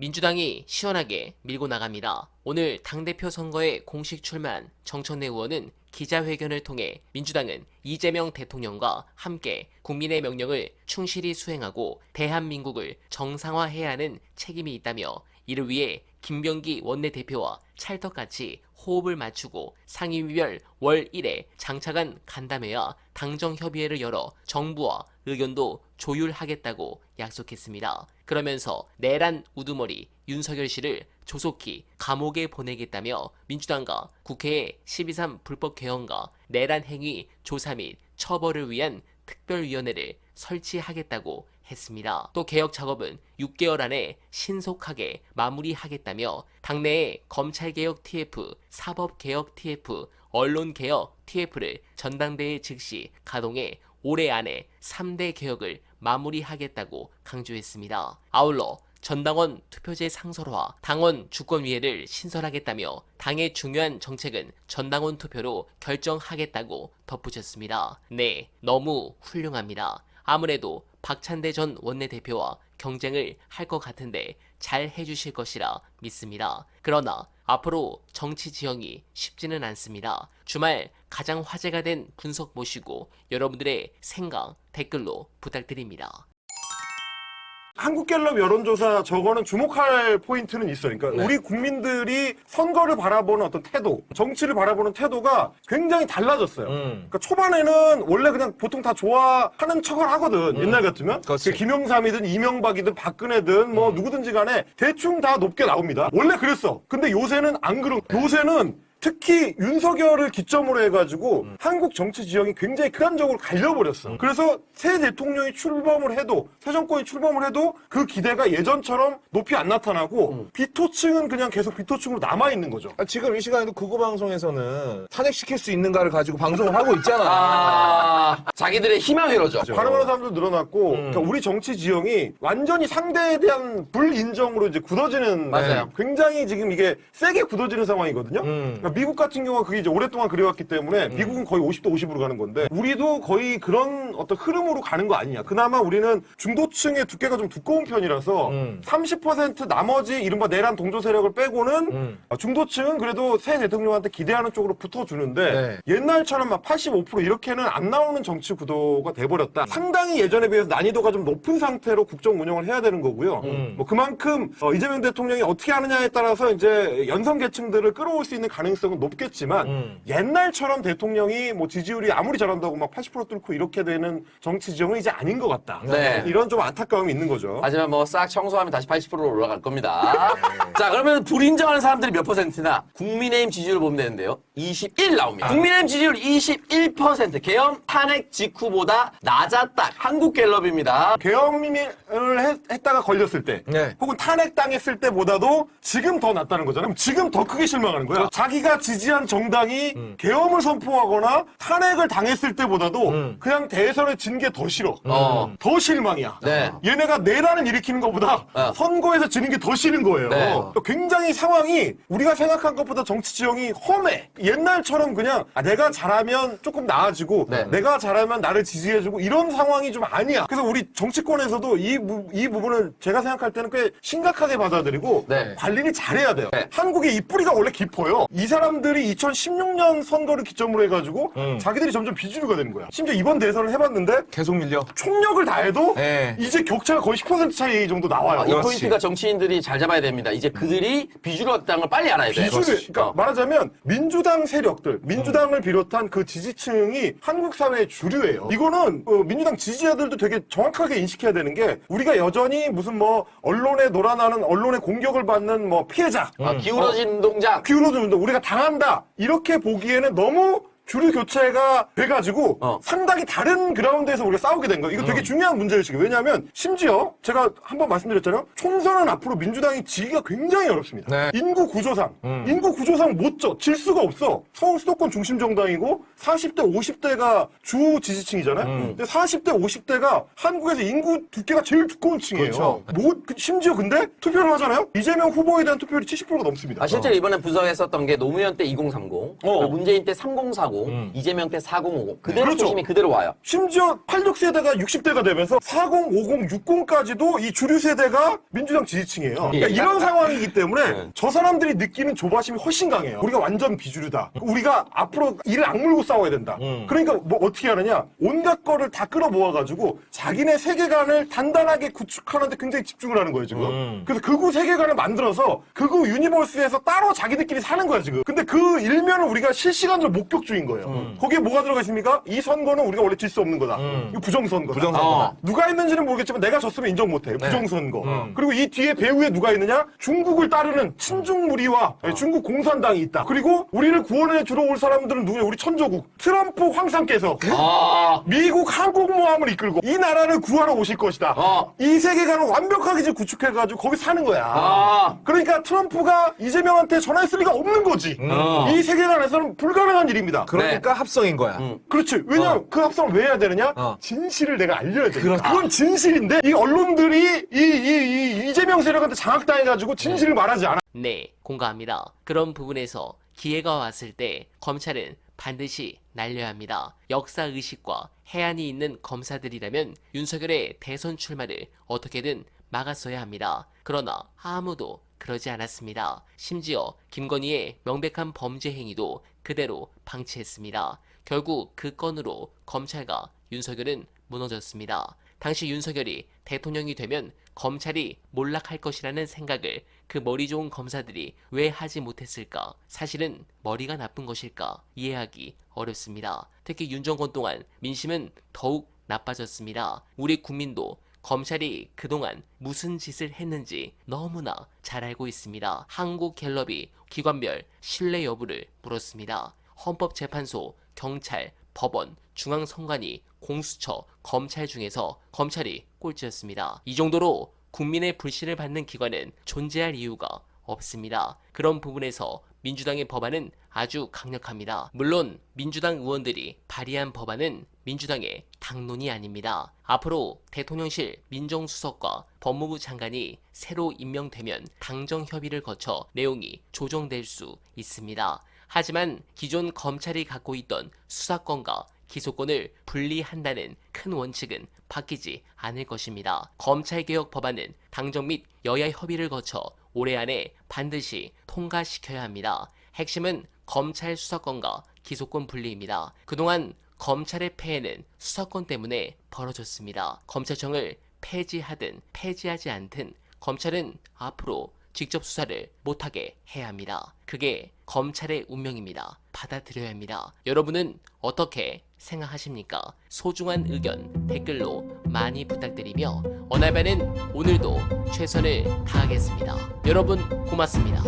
민주당이 시원하게 밀고 나갑니다. 오늘 당대표 선거에 공식 출마한 정청래 의원은 기자회견을 통해 민주당은 이재명 대통령과 함께 국민의 명령을 충실히 수행하고 대한민국을 정상화해야 하는 책임이 있다며 이를 위해 김병기 원내대표와 찰떡같이 호흡을 맞추고 상임위별 월 1회 장차관 간담회와 당정협의회를 열어 정부와 의견도 조율하겠다고 약속했습니다. 그러면서 내란 우두머리 윤석열 씨를 조속히 감옥에 보내겠다며 민주당과 국회의 12.3 불법 개헌과 내란 행위 조사 및 처벌을 위한 특별위원회를 설치하겠다고 했습니다. 또 개혁 작업은 6개월 안에 신속하게 마무리하겠다며 당내에 검찰개혁 TF, 사법개혁 TF, 언론개혁 TF를 전당대회 즉시 가동해 올해 안에 3대 개혁을 마무리하겠다고 강조했습니다. 아울러 전당원 투표제 상설화, 당원 주권위회를 신설하겠다며 당의 중요한 정책은 전당원 투표로 결정하겠다고 덧붙였습니다. 네, 너무 훌륭합니다. 아무래도 박찬대 전 원내대표와 경쟁을 할 것 같은데 잘 해주실 것이라 믿습니다. 그러나 앞으로 정치 지형이 쉽지는 않습니다. 주말 가장 화제가 된 분석 모시고 여러분들의 생각 댓글로 부탁드립니다. 한국갤럽 여론조사 저거는 주목할 포인트는 있어요. 그러니까 우리 국민들이 선거를 바라보는 어떤 태도, 정치를 바라보는 태도가 굉장히 달라졌어요. 그러니까 초반에는 원래 그냥 보통 다 좋아하는 척을 하거든. 옛날 같으면. 그렇지. 김영삼이든 이명박이든 박근혜든 뭐 누구든지 간에 대충 다 높게 나옵니다. 원래 그랬어. 근데 요새는 안 그런. 요새는 특히 윤석열을 기점으로 해가지고 한국 정치 지형이 굉장히 극단적으로 갈려버렸어. 그래서 새 대통령이 출범을 해도, 새 정권이 출범을 해도 그 기대가 예전처럼 높이 안 나타나고 비토층은 그냥 계속 비토층으로 남아있는 거죠. 지금 이 시간에도 극우방송에서는 탄핵시킬 수 있는가를 가지고 방송을 하고 있잖아. 자기들의 희망회로죠. 발언하는 사람도 늘어났고, 그러니까 우리 정치 지형이 완전히 상대에 대한 불인정으로 이제 굳어지는, 맞아요. 굉장히 지금 이게 세게 굳어지는 상황이거든요. 그러니까 미국 같은 경우가 그게 이제 오랫동안 그래왔기 때문에 미국은 거의 50대 50으로 가는 건데 우리도 거의 그런 어떤 흐름으로 가는 거 아니냐. 그나마 우리는 중도층의 두께가 좀 두꺼운 편이라서 30% 나머지 이른바 내란 동조 세력을 빼고는 중도층은 그래도 새 대통령한테 기대하는 쪽으로 붙어주는데 옛날처럼 막 85% 이렇게는 안 나오는 정치 구도가 돼버렸다. 상당히 예전에 비해서 난이도가 좀 높은 상태로 국정 운영을 해야 되는 거고요. 뭐 그만큼 이재명 대통령이 어떻게 하느냐에 따라서 이제 연성 계층들을 끌어올 수 있는 가능성은 높겠지만 옛날처럼 대통령이 뭐 지지율이 아무리 잘한다고 막 80% 뚫고 이렇게 되는 정치 지형은 이제 아닌 것 같다. 네. 이런 좀 안타까움이 있는 거죠. 하지만 뭐 싹 청소하면 다시 80%로 올라갈 겁니다. 자, 그러면 불인정하는 사람들이 몇 %나? 국민의힘 지지율을 보면 되는데요. 21 나옵니다. 국민의힘 지지율 21%. 계엄 탄핵 직후보다 낮았다. 한국갤럽입니다. 계엄을 했다가 걸렸을 때 혹은 탄핵당했을 때보다도 지금 더 낫다는 거잖아요. 지금 더 크게 실망하는 거야. 자기가 지지한 정당이 계엄을 선포하거나 탄핵을 당했을 때보다도 그냥 대선에 진 게 더 싫어. 더 실망이야. 네. 얘네가 내란을 일으키는 것보다 선거에서 지는 게 더 싫은 거예요. 네. 굉장히 상황이 우리가 생각한 것보다 정치 지형이 험해. 옛날처럼 그냥 내가 잘하면 조금 나아지고 내가 잘하면 나를 지지해주고 이런 상황이 좀 아니야. 그래서 우리 정치권에서도 이 부분을 제가 생각할 때는 꽤 심각하게 받아들이고 관리를 잘해야 돼요. 한국의 이 뿌리가 원래 깊어요. 이 사람들이 2016년 선거를 기점으로 해가지고 자기들이 점점 비주류가 되는 거야. 심지어 이번 대선을 해봤는데 계속 밀려. 총력을 다해도 이제 격차가 거의 10% 차이 정도 나와요. 이 포인트가 정치인들이 잘 잡아야 됩니다. 이제 그들이 비주류였다는 걸 빨리 알아야 돼요. 그러니까 말하자면 민주당 세력들, 민주당을 비롯한 그 지지층이 한국 사회의 주류예요. 이거는 민주당 지지자들도 되게 정확하게 인식해야 되는 게 우리가 여전히 무슨 뭐 언론에 놀아나는 언론의 공격을 받는 뭐 피해자, 기울어진 운동장. 기울어진 운동 우리가 당한다 이렇게 보기에는 너무 주류 교체가 돼가지고 상당히 다른 그라운드에서 우리가 싸우게 된 거예요. 이거 되게 중요한 문제의식이에요. 왜냐하면 심지어 제가 한번 말씀드렸잖아요. 총선은 앞으로 민주당이 지기가 굉장히 어렵습니다. 인구 구조상 못 져. 질 수가 없어. 서울 수도권 중심 정당이고 40대 50대가 주 지지층이잖아요. 근데 40대 50대가 한국에서 인구 두께가 제일 두꺼운 층이에요. 심지어 근데 투표를 하잖아요. 이재명 후보에 대한 투표율이 70%가 넘습니다. 실제로 이번에 분석했었던 게 노무현 때 2030, 그리고 문재인 때 3040, 3040, 이재명 때 4050 그대로 그렇죠. 표심이 그대로 와요. 심지어 86세대가 60대가 되면서 40, 50, 60까지도 이 주류 세대가 민주당 지지층이에요. 그러니까 이런 상황이기 때문에 저 사람들이 느끼는 조바심이 훨씬 강해요. 우리가 완전 비주류다. 우리가 앞으로 이를 악물고 싸워야 된다. 그러니까 뭐 어떻게 하느냐? 온갖 거를 다 끌어모아가지고 자기네 세계관을 단단하게 구축하는데 굉장히 집중을 하는 거예요, 지금. 그래서 극우 세계관을 만들어서 극우 유니버스에서 따로 자기들끼리 사는 거야, 지금. 근데 그 일면을 우리가 실시간으로 목격 중인 거예요. 거기에 뭐가 들어가 있습니까? 이 선거는 우리가 원래 질 수 없는 거다. 이거 부정선거다. 부정선거다. 누가 했는지는 모르겠지만 내가 졌으면 인정 못해. 부정선거. 그리고 이 뒤에 배후에 누가 있느냐? 중국을 따르는 친중 무리와 중국 공산당이 있다. 그리고 우리를 구원해 주러 올 사람들은 누구냐? 우리 천조국 트럼프 황상께서 미국 항공모함을 이끌고 이 나라를 구하러 오실 것이다. 이 세계관을 완벽하게 이제 구축해가지고 거기 사는 거야. 그러니까 트럼프가 이재명한테 전화했을 리가 없는 거지. 이 세계관에서는 불가능한 일입니다. 그러니까 합성인 거야. 그렇지. 왜냐면 그 합성을 왜 해야 되느냐? 진실을 내가 알려야 돼. 그건 진실인데 이 언론들이 이 이재명 세력한테 장악당해가지고 진실을 말하지 않아. 네, 공감합니다. 그런 부분에서 기회가 왔을 때 검찰은 반드시 날려야 합니다. 역사의식과 해안이 있는 검사들이라면 윤석열의 대선 출마를 어떻게든 막았어야 합니다. 그러나 아무도 그러지 않았습니다. 심지어 김건희의 명백한 범죄 행위도 그대로 방치했습니다. 결국 그 건으로 검찰과 윤석열은 무너졌습니다. 당시 윤석열이 대통령이 되면 검찰이 몰락할 것이라는 생각을 그 머리 좋은 검사들이 왜 하지 못했을까? 사실은 머리가 나쁜 것일까? 이해하기 어렵습니다. 특히 윤 정권 동안 민심은 더욱 나빠졌습니다. 우리 국민도 검찰이 그동안 무슨 짓을 했는지 너무나 잘 알고 있습니다. 한국갤럽이 기관별 신뢰 여부를 물었습니다. 헌법재판소, 경찰, 법원, 중앙선관위, 공수처, 검찰 중에서 검찰이 꼴찌였습니다. 이 정도로 국민의 불신을 받는 기관은 존재할 이유가 없습니다. 그런 부분에서 민주당의 법안은 아주 강력합니다. 물론 민주당 의원들이 발의한 법안은 민주당의 당론이 아닙니다. 앞으로 대통령실 민정수석과 법무부 장관이 새로 임명되면 당정 협의를 거쳐 내용이 조정될 수 있습니다. 하지만 기존 검찰이 갖고 있던 수사권과 기소권을 분리한다는 큰 원칙은 바뀌지 않을 것입니다. 검찰개혁 법안은 당정 및 여야 협의를 거쳐 올해 안에 반드시 통과시켜야 합니다. 핵심은 검찰 수사권과 기소권 분리입니다. 그동안 검찰의 폐해는 수사권 때문에 벌어졌습니다. 검찰청을 폐지하든 폐지하지 않든 검찰은 앞으로 직접 수사를 못하게 해야 합니다. 그게 검찰의 운명입니다. 받아들여야 합니다. 여러분은 어떻게 생각하십니까? 소중한 의견 댓글로 많이 부탁드리며 어날바는 오늘도 최선을 다하겠습니다. 여러분 고맙습니다.